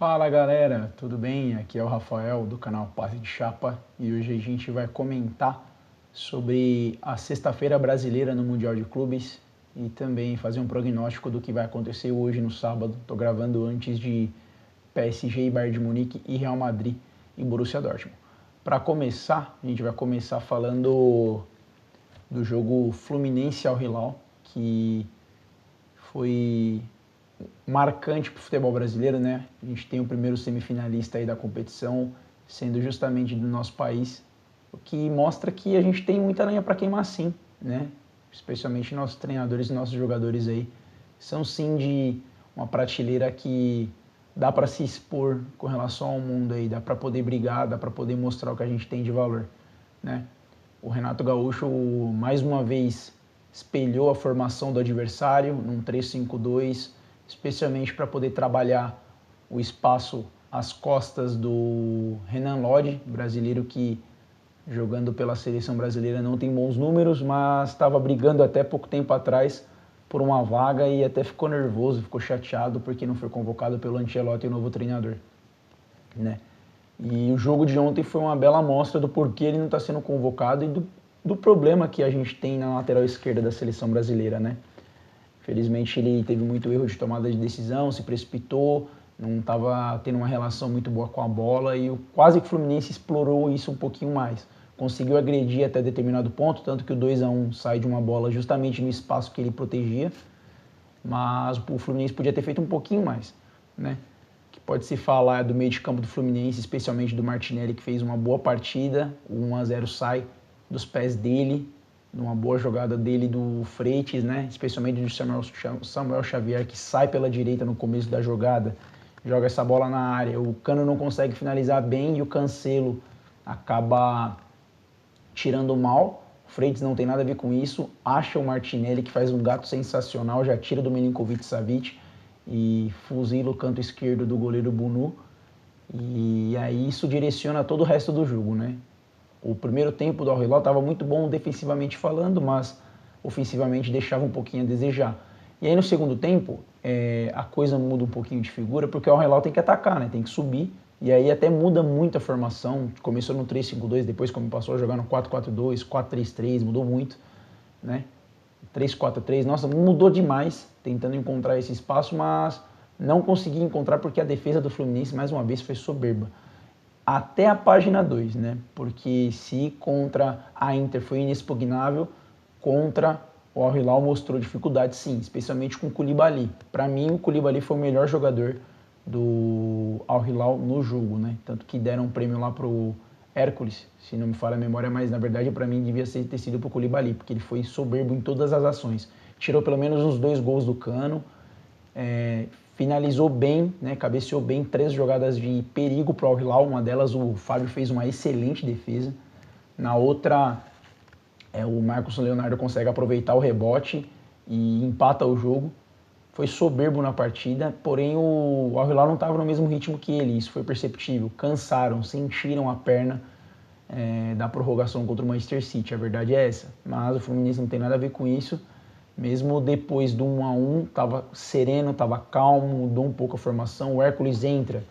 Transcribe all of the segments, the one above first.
Fala galera, tudo bem? Aqui é o Rafael do canal Passe de Chapa e hoje a gente vai comentar sobre a sexta-feira brasileira no Mundial de Clubes e também fazer um prognóstico do que vai acontecer hoje no sábado. Estou gravando antes de PSG e Bayern de Munique e Real Madrid e Borussia Dortmund. Para começar, a gente vai começar falando do jogo Fluminense ao Hilal, que foi marcante para o futebol brasileiro, né? A gente tem o primeiro semifinalista aí da competição sendo justamente do nosso país, o que mostra que a gente tem muita lenha para queimar sim, né? Especialmente nossos treinadores e nossos jogadores aí são sim de uma prateleira que dá para se expor com relação ao mundo aí, dá para poder brigar, dá para poder mostrar o que a gente tem de valor, né? O Renato Gaúcho mais uma vez espelhou a formação do adversário num 3-5-2, especialmente para poder trabalhar o espaço às costas do Renan Lodge, brasileiro que jogando pela seleção brasileira não tem bons números, mas estava brigando até pouco tempo atrás por uma vaga e até ficou nervoso, ficou chateado porque não foi convocado pelo Ancelotti, o novo treinador, né? E o jogo de ontem foi uma bela amostra do porquê ele não está sendo convocado e do problema que a gente tem na lateral esquerda da seleção brasileira, né? Felizmente ele teve muito erro de tomada de decisão, se precipitou, não estava tendo uma relação muito boa com a bola e quase que o Fluminense explorou isso um pouquinho mais. Conseguiu agredir até determinado ponto, tanto que o 2-1 sai de uma bola justamente no espaço que ele protegia, mas o Fluminense podia ter feito um pouquinho mais, né? Que pode se falar do meio de campo do Fluminense, especialmente do Martinelli, que fez uma boa partida, o 1-0 sai dos pés dele, numa boa jogada dele do Freitas, né? Especialmente do Samuel Xavier, que sai pela direita no começo da jogada, joga essa bola na área, o Cano não consegue finalizar bem e o Cancelo acaba tirando mal. O Freitas não tem nada a ver com isso, acha o Martinelli, que faz um gato sensacional, já tira do Milinkovic-Savic e fuzila o canto esquerdo do goleiro Bunu. E aí isso direciona todo o resto do jogo, né? O primeiro tempo do Al Hilal estava muito bom defensivamente falando, mas ofensivamente deixava um pouquinho a desejar. E aí no segundo tempo, a coisa muda um pouquinho de figura, porque o Al Hilal tem que atacar, né? Tem que subir. E aí até muda muito a formação. Começou no 3-5-2, depois como passou a jogar no 4-4-2, 4-3-3, mudou muito, né? 3-4-3, nossa, mudou demais, tentando encontrar esse espaço, mas não consegui encontrar porque a defesa do Fluminense, mais uma vez, foi soberba. Até a página 2, né? Porque se contra a Inter foi inexpugnável, contra o Al Hilal mostrou dificuldade sim, especialmente com o Koulibaly. Para mim, o Koulibaly foi o melhor jogador do Al Hilal no jogo, né? Tanto que deram um prêmio lá pro Hércules, se não me falha a memória, mas na verdade para mim devia ter sido pro Koulibaly, porque ele foi soberbo em todas as ações. Tirou pelo menos uns 2 gols do Cano, finalizou bem, né, cabeceou bem 3 jogadas de perigo para o Al Hilal, uma delas o Fábio fez uma excelente defesa, na outra o Marcos Leonardo consegue aproveitar o rebote e empata o jogo. Foi soberbo na partida, porém o Al Hilal não estava no mesmo ritmo que ele, isso foi perceptível. Cansaram, sentiram a perna da prorrogação contra o Manchester City, a verdade é essa. Mas o Fluminense não tem nada a ver com isso. Mesmo depois do 1-1, estava sereno, estava calmo, mudou um pouco a formação. O Hércules entra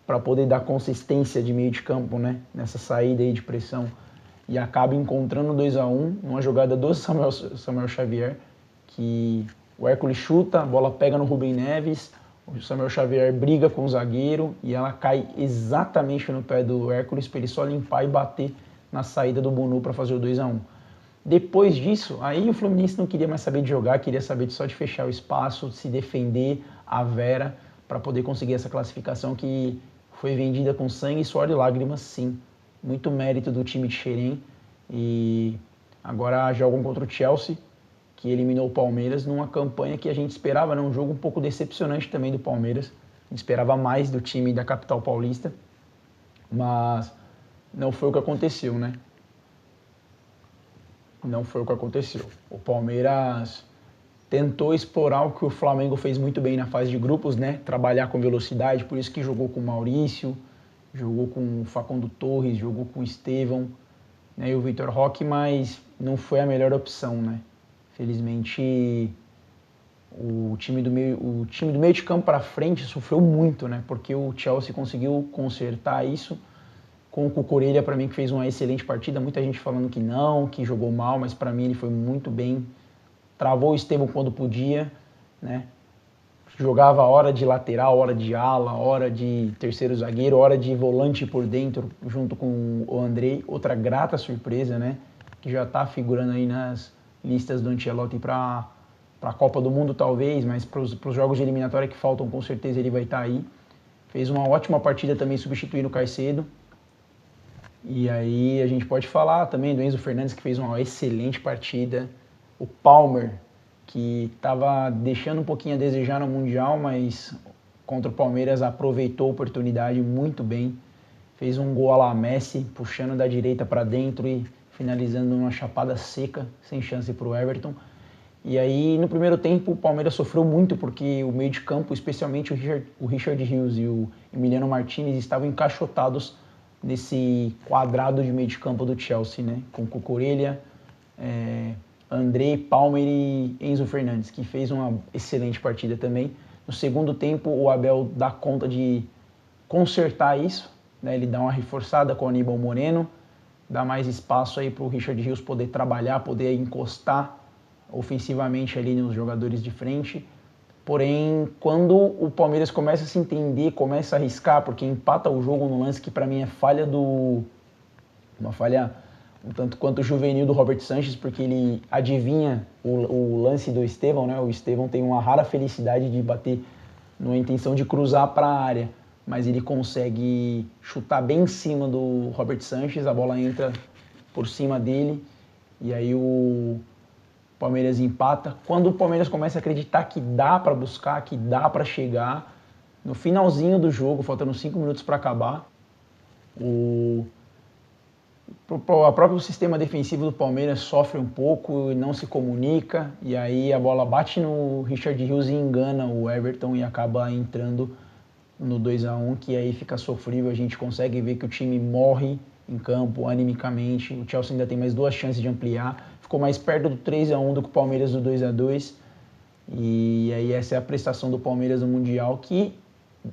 para poder dar consistência de meio de campo, né? Nessa saída aí de pressão. E acaba encontrando 2-1, numa jogada do Samuel Xavier, que o Hércules chuta, a bola pega no Rubem Neves, o Samuel Xavier briga com o zagueiro e ela cai exatamente no pé do Hércules para ele só limpar e bater na saída do Bunu para fazer o 2-1. Depois disso, aí o Fluminense não queria mais saber de jogar, queria saber só de fechar o espaço, se defender a Vera para poder conseguir essa classificação que foi vendida com sangue, suor e lágrimas, sim. Muito mérito do time de Xerém e agora jogam contra o Chelsea, que eliminou o Palmeiras numa campanha que a gente esperava, né? Um jogo um pouco decepcionante também do Palmeiras. A gente esperava mais do time da capital paulista, mas não foi o que aconteceu, né? Não foi o que aconteceu. O Palmeiras tentou explorar o que o Flamengo fez muito bem na fase de grupos, né? Trabalhar com velocidade, por isso que jogou com o Maurício, jogou com o Facundo Torres, jogou com o Estevão, né? E o Vitor Roque, mas não foi a melhor opção, né? Felizmente o time do meio de campo para frente sofreu muito, né? Porque o Chelsea conseguiu consertar isso com o Cucurella, para mim, que fez uma excelente partida. Muita gente falando que não, que jogou mal, mas para mim ele foi muito bem. Travou o Estevão quando podia, né? Jogava hora de lateral, hora de ala, hora de terceiro zagueiro, hora de volante por dentro, junto com o Andrei. Outra grata surpresa, né? Que já está figurando aí nas listas do Ancelotti para a Copa do Mundo, talvez, mas para os jogos de eliminatória que faltam, com certeza ele vai estar aí. Fez uma ótima partida também substituindo o Caicedo. E aí a gente pode falar também do Enzo Fernandes, que fez uma excelente partida. O Palmer, que estava deixando um pouquinho a desejar no Mundial, mas contra o Palmeiras aproveitou a oportunidade muito bem. Fez um gol à la Messi, puxando da direita para dentro e finalizando numa chapada seca, sem chance para o Everton. E aí, no primeiro tempo, o Palmeiras sofreu muito, porque o meio de campo, especialmente o Richard Rios e o Emiliano Martinez, estavam encaixotados nesse quadrado de meio de campo do Chelsea, né? Com Cucurella, André, Palmer e Enzo Fernandes, que fez uma excelente partida também. No segundo tempo, o Abel dá conta de consertar isso, né? Ele dá uma reforçada com o Aníbal Moreno, dá mais espaço aí para o Richard Rios poder trabalhar, poder encostar ofensivamente ali nos jogadores de frente. Porém, quando o Palmeiras começa a se entender, começa a arriscar, porque empata o jogo no lance que para mim é uma falha um tanto quanto juvenil do Robert Sanchez, porque ele adivinha o lance do Estevão, né? O Estevão tem uma rara felicidade de bater numa intenção de cruzar para a área, mas ele consegue chutar bem em cima do Robert Sanchez, a bola entra por cima dele, e aí o Palmeiras empata. Quando o Palmeiras começa a acreditar que dá para buscar, que dá para chegar, no finalzinho do jogo, faltando 5 minutos para acabar, o próprio sistema defensivo do Palmeiras sofre um pouco e não se comunica, e aí a bola bate no Richard Rios e engana o Everton e acaba entrando no 2-1, que aí fica sofrível. A gente consegue ver que o time morre em campo, animicamente. O Chelsea ainda tem mais 2 chances de ampliar. Ficou mais perto do 3-1 do que o Palmeiras do 2-2. E aí essa é a prestação do Palmeiras no Mundial, que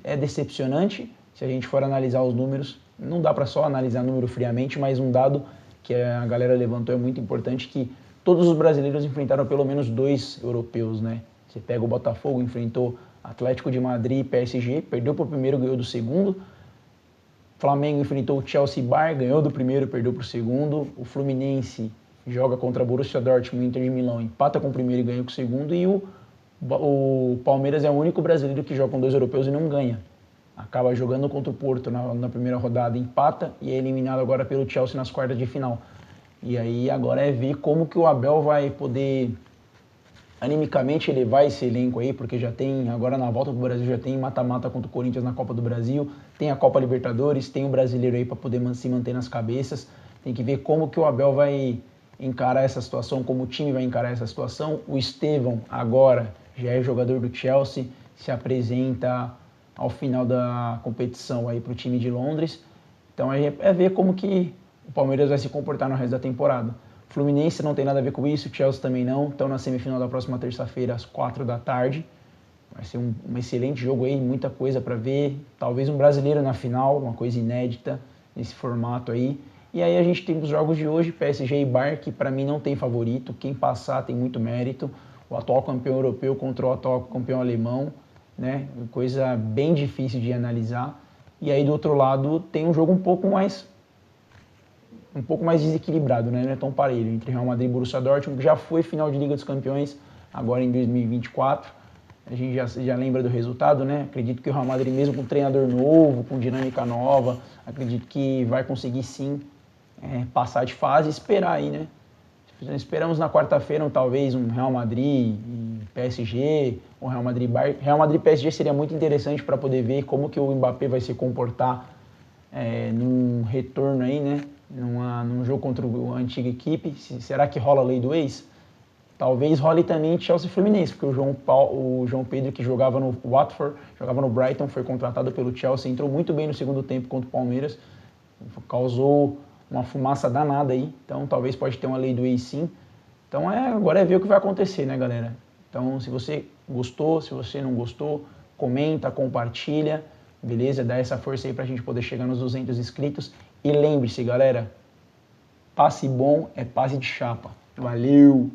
é decepcionante. Se a gente for analisar os números, não dá para só analisar número friamente, mas um dado que a galera levantou é muito importante, que todos os brasileiros enfrentaram pelo menos 2 europeus, né? Você pega o Botafogo, enfrentou Atlético de Madrid e PSG, perdeu para o primeiro, ganhou do segundo. Flamengo enfrentou o Chelsea Bar, ganhou do primeiro, perdeu para o segundo. O Fluminense joga contra o Borussia Dortmund, Inter de Milão, empata com o primeiro e ganha com o segundo. E o Palmeiras é o único brasileiro que joga com 2 europeus e não ganha. Acaba jogando contra o Porto na primeira rodada, empata e é eliminado agora pelo Chelsea nas quartas de final. E aí agora é ver como que o Abel vai poder animicamente elevar esse elenco aí, porque já tem, agora na volta pro Brasil, já tem mata-mata contra o Corinthians na Copa do Brasil, tem a Copa Libertadores, tem o brasileiro aí para poder se manter nas cabeças. Tem que ver como que o Abel vai encarar essa situação, como o time vai encarar essa situação. O Estevão agora já é jogador do Chelsea, se apresenta ao final da competição aí para o time de Londres. Então é ver como que o Palmeiras vai se comportar no resto da temporada. Fluminense não tem nada a ver com isso, Chelsea também não. Estão na semifinal da próxima terça-feira, às 4 da tarde. Vai ser um excelente jogo aí, muita coisa para ver. Talvez um brasileiro na final, uma coisa inédita nesse formato aí. E aí a gente tem os jogos de hoje, PSG e Bayern, que para mim não tem favorito. Quem passar tem muito mérito. O atual campeão europeu contra o atual campeão alemão, né? Coisa bem difícil de analisar. E aí do outro lado tem um jogo um pouco mais desequilibrado, né? Não é tão parelho, entre Real Madrid e Borussia Dortmund, que já foi final de Liga dos Campeões, agora em 2024. A gente já lembra do resultado, né? Acredito que o Real Madrid, mesmo com treinador novo, com dinâmica nova, acredito que vai conseguir sim passar de fase e esperar aí, né? Esperamos na quarta-feira talvez um Real Madrid e PSG, ou Real Madrid Bayern. Real Madrid e PSG seria muito interessante para poder ver como que o Mbappé vai se comportar num retorno aí, né? Num jogo contra a antiga equipe. Será que rola a lei do ex? Talvez role também Chelsea e Fluminense, porque o João Pedro, que jogava no Watford, jogava no Brighton, foi contratado pelo Chelsea, entrou muito bem no segundo tempo contra o Palmeiras, causou uma fumaça danada aí, então talvez pode ter uma lei do ex sim. Então agora é ver o que vai acontecer, né, galera? Então, se você gostou, se você não gostou, comenta, compartilha, beleza? Dá essa força aí pra gente poder chegar nos 200 inscritos. E lembre-se, galera, passe bom é passe de chapa. Valeu!